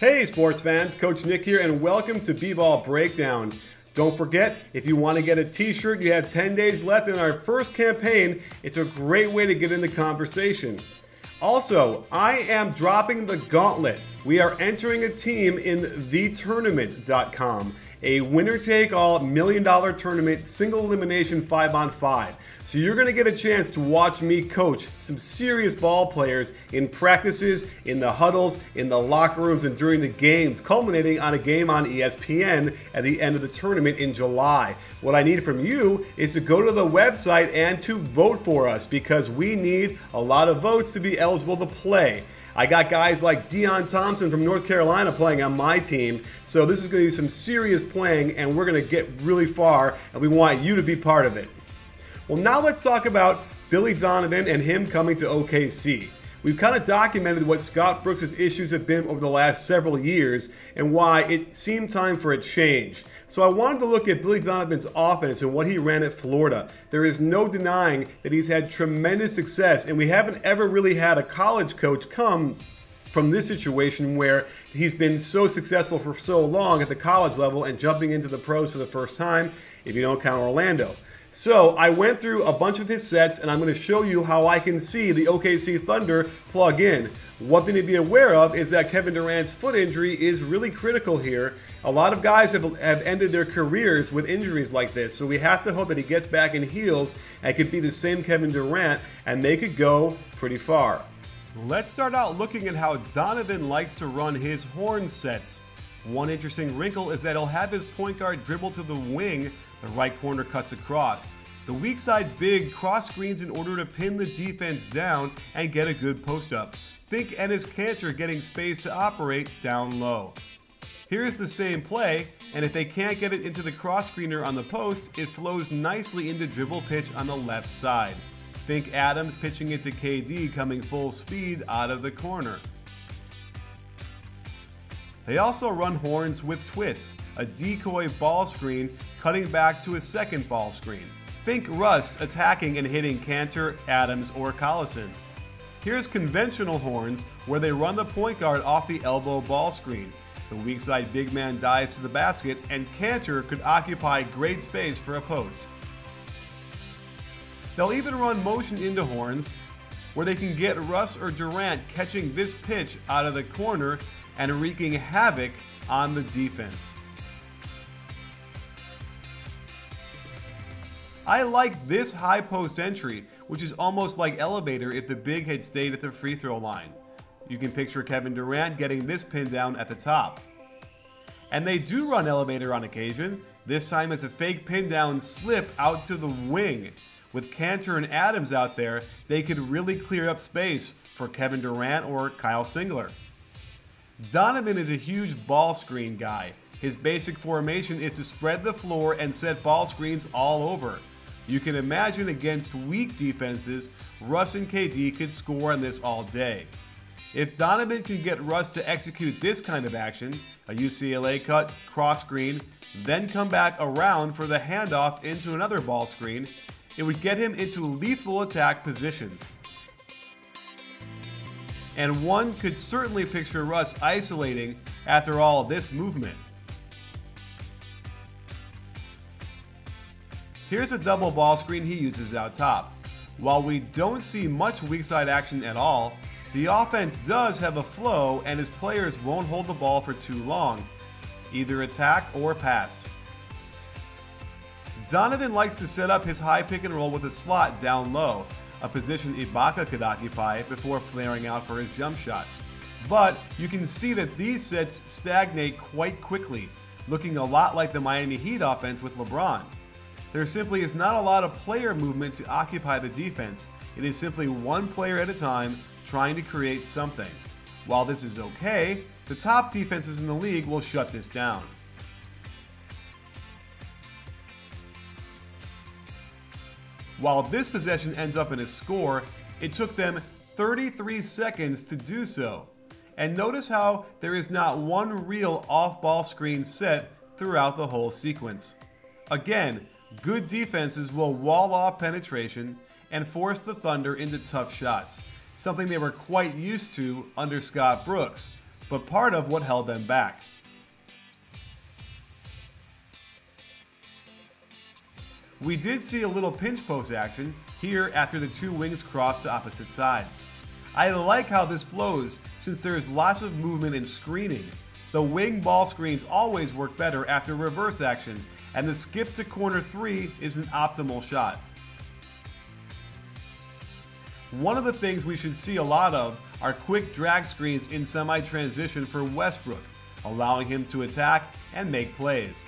Hey sports fans, Coach Nick here and welcome to BBallBreakdown. Don't forget, if you want to get a t-shirt, you have 10 days left in our first campaign. It's a great way to get in the conversation. Also, I am dropping the gauntlet. We are entering a team in thetournament.com, a winner-take-all $1 million tournament, single elimination 5-on-5. So you're going to get a chance to watch me coach some serious ball players in practices, in the huddles, in the locker rooms, and during the games, culminating on a game on ESPN at the end of the tournament in July. What I need from you is to go to the website and to vote for us because we need a lot of votes to be eligible to play. I got guys like Deon Thompson from North Carolina playing on my team, so this is going to be some serious playing and we're going to get really far and we want you to be part of it. Well, now let's talk about Billy Donovan and him coming to OKC. We've kind of documented what Scott Brooks' issues have been over the last several years and why it seemed time for a change. So I wanted to look at Billy Donovan's offense and what he ran at Florida. There is no denying that he's had tremendous success, and we haven't ever really had a college coach come from this situation where he's been so successful for so long at the college level and jumping into the pros for the first time, if you don't count Orlando. So I went through a bunch of his sets and I'm going to show you how I can see the OKC Thunder plug in. One thing to be aware of is that Kevin Durant's foot injury is really critical here. A lot of guys have ended their careers with injuries like this, so we have to hope that he gets back and heals and could be the same Kevin Durant and they could go pretty far. Let's start out looking at how Donovan likes to run his horn sets. One interesting wrinkle is that he'll have his point guard dribble to the wing. The right corner cuts across. The weak side big cross screens in order to pin the defense down and get a good post up. Think Enes Kanter getting space to operate down low. Here's the same play, and if they can't get it into the cross screener on the post, it flows nicely into dribble pitch on the left side. Think Adams pitching it to KD coming full speed out of the corner. They also run horns with twist, a decoy ball screen cutting back to a second ball screen. Think Russ attacking and hitting Kanter, Adams, or Collison. Here's conventional horns where they run the point guard off the elbow ball screen. The weak side big man dives to the basket and Kanter could occupy great space for a post. They'll even run motion into horns where they can get Russ or Durant catching this pitch out of the corner and wreaking havoc on the defense. I like this high post entry, which is almost like elevator if the big had stayed at the free throw line. You can picture Kevin Durant getting this pin down at the top. And they do run elevator on occasion. This time it's a fake pin down slip out to the wing. With Kanter and Adams out there, they could really clear up space for Kevin Durant or Kyle Singler. Donovan is a huge ball screen guy. His basic formation is to spread the floor and set ball screens all over. You can imagine against weak defenses, Russ and KD could score on this all day. If Donovan can get Russ to execute this kind of action, a UCLA cut, cross screen, then come back around for the handoff into another ball screen, it would get him into lethal attack positions. And one could certainly picture Russ isolating after all of this movement. Here's a double ball screen he uses out top. While we don't see much weak side action at all, the offense does have a flow and his players won't hold the ball for too long, either attack or pass. Donovan likes to set up his high pick and roll with a slot down low, a position Ibaka could occupy before flaring out for his jump shot. But you can see that these sets stagnate quite quickly, looking a lot like the Miami Heat offense with LeBron. There simply is not a lot of player movement to occupy the defense. It is simply one player at a time trying to create something. While this is okay, the top defenses in the league will shut this down. While this possession ends up in a score, it took them 33 seconds to do so. And notice how there is not one real off-ball screen set throughout the whole sequence. Again, good defenses will wall off penetration and force the Thunder into tough shots, something they were quite used to under Scott Brooks. but part of what held them back. We did see a little pinch post action here after the two wings crossed to opposite sides. I like how this flows since there is lots of movement and screening. The wing ball screens always work better after reverse action, and the skip to corner 3 is an optimal shot. One of the things we should see a lot of are quick drag screens in semi-transition for Westbrook, allowing him to attack and make plays.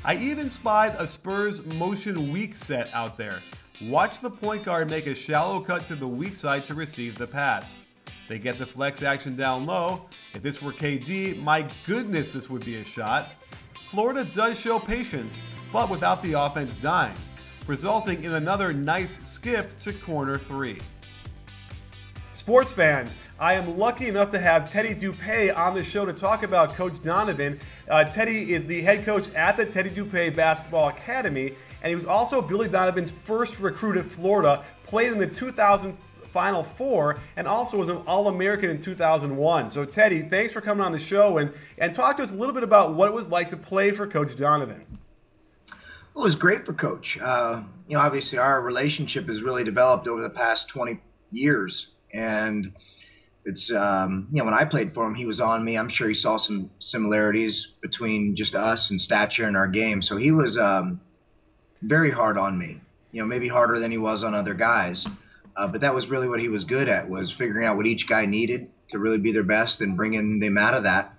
I even spied a Spurs motion weak set out there. Watch the point guard make a shallow cut to the weak side to receive the pass. They get the flex action down low. If this were KD, my goodness, this would be a shot. Florida does show patience, but without the offense dying, resulting in another nice skip to corner 3. Sports fans, I am lucky enough to have Teddy Dupay on the show to talk about Coach Donovan. Teddy is the head coach at the Teddy Dupay Basketball Academy, and he was also Billy Donovan's first recruit at Florida, played in the 2000 Final Four, and also was an All-American in 2001. So Teddy, thanks for coming on the show and talk to us a little bit about what it was like to play for Coach Donovan. Well, it was great for Coach. Obviously our relationship has really developed over the past 20 years. And it's, when I played for him, he was on me. I'm sure he saw some similarities between just us and stature in our game. So he was very hard on me, maybe harder than he was on other guys. But that was really what he was good at, was figuring out what each guy needed to really be their best and bringing them out of that.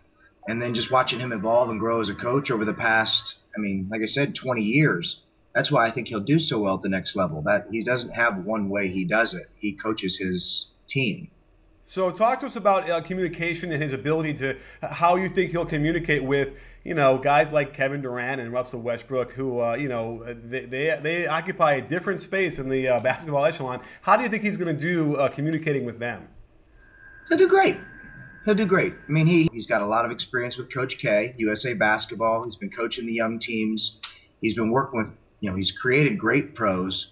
And then just watching him evolve and grow as a coach over the past, like I said, 20 years. That's why I think he'll do so well at the next level. That he doesn't have one way he does it. He coaches his team. So talk to us about communication and his ability to how you think he'll communicate with guys like Kevin Durant and Russell Westbrook, who they occupy a different space in the basketball echelon. How do you think he's going to do communicating with them? He'll do great. He'll do great. He's got a lot of experience with Coach K, USA Basketball. He's been coaching the young teams. He's been working with he's created great pros.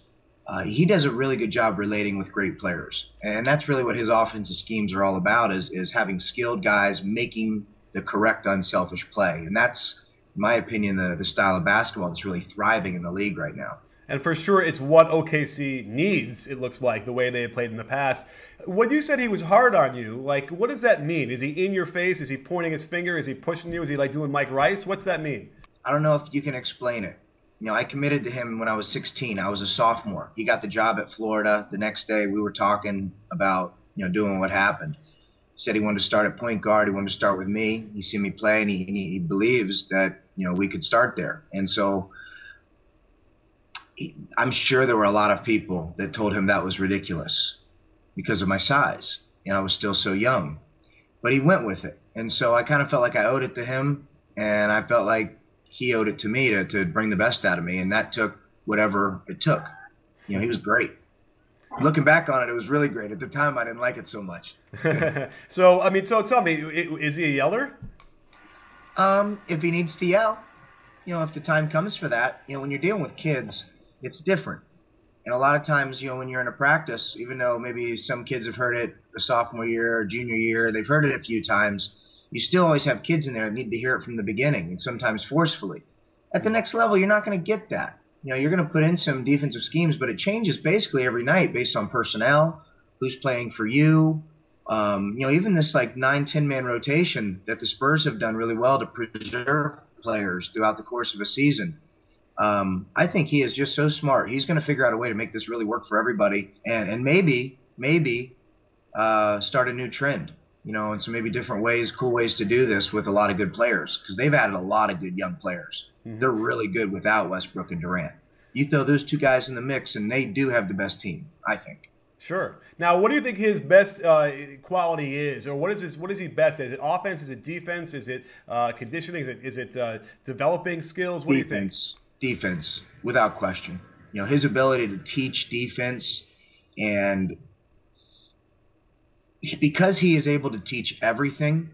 He does a really good job relating with great players. And that's really what his offensive schemes are all about, is having skilled guys making the correct, unselfish play. And that's, in my opinion, the style of basketball that's really thriving in the league right now. And for sure, it's what OKC needs, it looks like, the way they have played in the past. When you said he was hard on you, what does that mean? Is he in your face? Is he pointing his finger? Is he pushing you? Is he doing Mike Rice? What's that mean? I don't know if you can explain it. I committed to him when I was 16. I was a sophomore. He got the job at Florida. The next day we were talking about, doing what happened. He said he wanted to start at point guard. He wanted to start with me. He seen me play, and he believes that, we could start there. And so I'm sure there were a lot of people that told him that was ridiculous because of my size. I was still so young. But he went with it. And so I kind of felt like I owed it to him, and I felt like he owed it to me to bring the best out of me, and that took whatever it took. He was great. Looking back on it, it was really great. At the time, I didn't like it so much. So tell me, is he a yeller? If he needs to yell, if the time comes for that, when you're dealing with kids, it's different. And a lot of times, when you're in a practice, even though maybe some kids have heard it a sophomore year or junior year, they've heard it a few times, you still always have kids in there that need to hear it from the beginning, and sometimes forcefully. At the next level, you're not going to get that. You're going to put in some defensive schemes, but it changes basically every night based on personnel, who's playing for you. Even this 9-10 man rotation that the Spurs have done really well to preserve players throughout the course of a season. I think he is just so smart. He's going to figure out a way to make this really work for everybody, and maybe start a new trend. And so maybe different ways, cool ways to do this with a lot of good players, because they've added a lot of good young players. Mm-hmm. They're really good without Westbrook and Durant. You throw those two guys in the mix, and they do have the best team, I think. Sure. Now, what do you think his best quality is, or what is he best at? Is it offense? Is it defense? Is it conditioning? Is it developing skills? What do you think? Defense, without question. His ability to teach defense, and because he is able to teach everything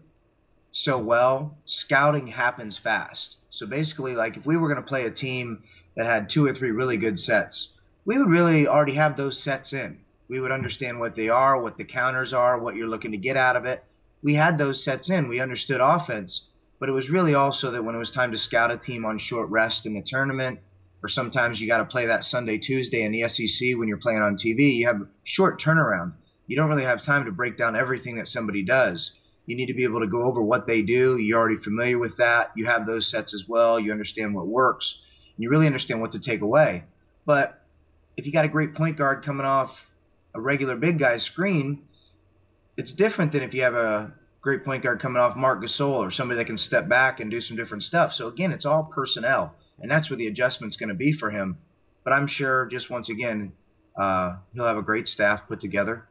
so well, scouting happens fast. So basically, if we were going to play a team that had 2 or 3 really good sets, we would really already have those sets in. We would understand what they are, what the counters are, what you're looking to get out of it. we had those sets in. We understood offense, but it was really also that when it was time to scout a team on short rest in the tournament, or sometimes you got to play that Sunday, Tuesday in the SEC when you're playing on TV, you have short turnaround. You don't really have time to break down everything that somebody does. You need to be able to go over what they do. You're already familiar with that. You have those sets as well. You understand what works. And you really understand what to take away. But if you got a great point guard coming off a regular big guy screen, it's different than if you have a great point guard coming off Marc Gasol or somebody that can step back and do some different stuff. So again, it's all personnel, and that's where the adjustment's going to be for him. But I'm sure, just once again, he'll have a great staff put together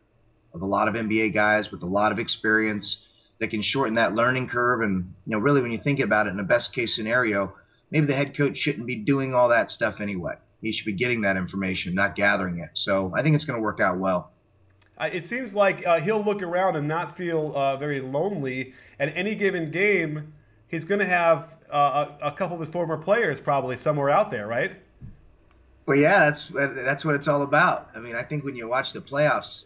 of a lot of NBA guys with a lot of experience that can shorten that learning curve. And really, when you think about it, in a best case scenario, maybe the head coach shouldn't be doing all that stuff anyway. He should be getting that information, not gathering it. So I think it's going to work out well. It seems like he'll look around and not feel very lonely. At any given game, he's going to have a couple of his former players probably somewhere out there, right? Well, yeah, that's what it's all about. I mean, I think when you watch the playoffs,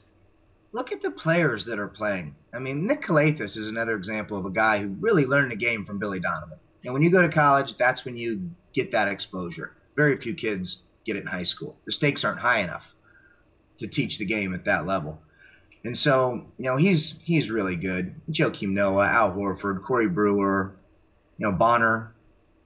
look at the players that are playing. I mean, Nick Calathis is another example of a guy who really learned the game from Billy Donovan. And when you go to college, that's when you get that exposure. Very few kids get it in high school. The stakes aren't high enough to teach the game at that level. And so, he's really good. Joakim Noah, Al Horford, Corey Brewer, Bonner,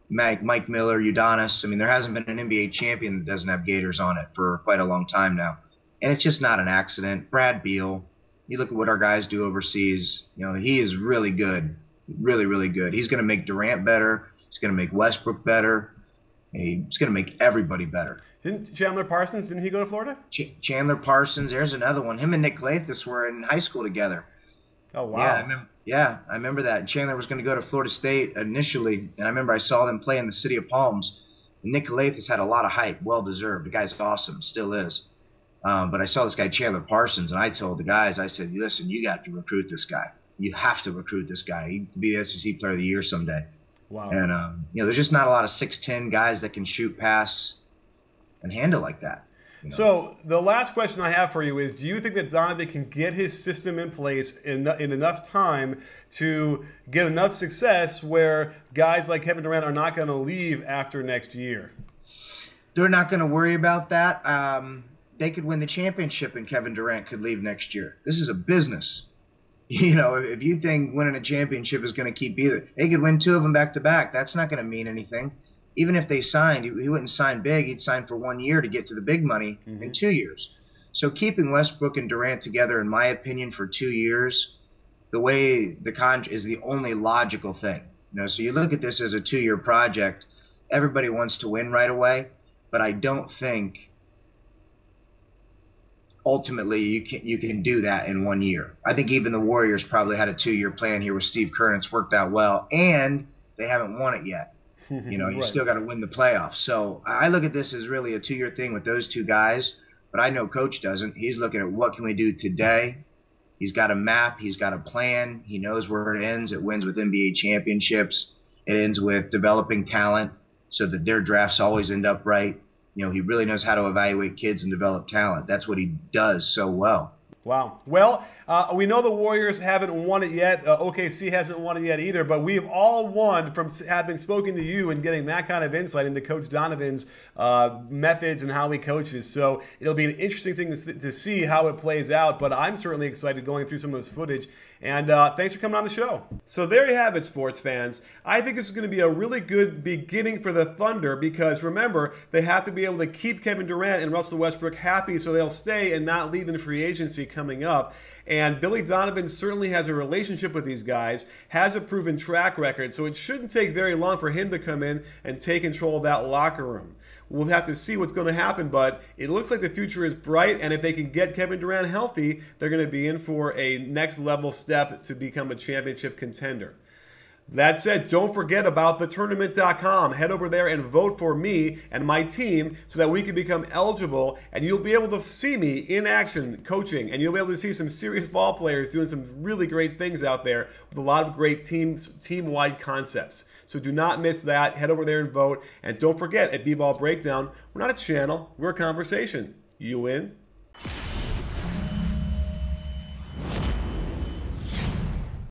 Mike Miller, Udonis. I mean, there hasn't been an NBA champion that doesn't have Gators on it for quite a long time now. And it's just not an accident. Brad Beal, you look at what our guys do overseas, he is really good, really, really good. He's going to make Durant better. He's going to make Westbrook better. He's going to make everybody better. Didn't Chandler Parsons, didn't he go to Florida? Chandler Parsons, there's another one. Him and Nick Calathis were in high school together. Oh, wow. Yeah, I remember that. Chandler was going to go to Florida State initially, and I remember I saw them play in the city of Palms. And Nick Calathis had a lot of hype, well-deserved. The guy's awesome, still is. But I saw this guy, Chandler Parsons, and I told the guys, I said, listen, you got to recruit this guy. You have to recruit this guy. He could be the SEC Player of the Year someday. Wow. And, there's just not a lot of 6'10" guys that can shoot, pass, and handle like that. So the last question I have for you is, do you think that Donovan can get his system in place in enough time to get enough success where guys like Kevin Durant are not going to leave after next year? They're not going to worry about that. They could win the championship and Kevin Durant could leave next year. This is a business. If you think winning a championship is going to keep either, they could win 2 of them back to back. That's not going to mean anything. Even if they signed, he wouldn't sign big. He'd sign for 1 year to get to the big money in 2 years. So keeping Westbrook and Durant together, in my opinion, for 2 years, the way the contract is the only logical thing. So you look at this as a 2-year project. Everybody wants to win right away, but I don't think ultimately you can do that in 1 year. I think even the Warriors probably had a 2-year plan here with Steve Kerr, and it's worked out well, and they haven't won it yet. You Right. still got to win the playoffs. So I look at this as really a 2-year thing with those 2 guys, but I know Coach doesn't. He's looking at what can we do today. He's got a map. He's got a plan. He knows where it ends. It wins with NBA championships. It ends with developing talent so that their drafts always end up right. He really knows how to evaluate kids and develop talent. That's what he does so well. Wow. Well, we know the Warriors haven't won it yet. OKC hasn't won it yet either, but we've all won from having spoken to you and getting that kind of insight into Coach Donovan's methods and how he coaches. So it'll be an interesting thing to see how it plays out, but I'm certainly excited going through some of this footage. And thanks for coming on the show. So there you have it, sports fans. I think this is going to be a really good beginning for the Thunder because, remember, they have to be able to keep Kevin Durant and Russell Westbrook happy so they'll stay and not leave in free agency coming up. And Billy Donovan certainly has a relationship with these guys, has a proven track record, so it shouldn't take very long for him to come in and take control of that locker room. We'll have to see what's going to happen, but it looks like the future is bright, and if they can get Kevin Durant healthy, they're going to be in for a next level step to become a championship contender. That said, don't forget about thetournament.com. Head over there and vote for me and my team so that we can become eligible, and you'll be able to see me in action coaching, and you'll be able to see some serious ball players doing some really great things out there with a lot of great team-wide concepts. So do not miss that. Head over there and vote. And don't forget, at BBallBreakdown, we're not a channel, we're a conversation. You in?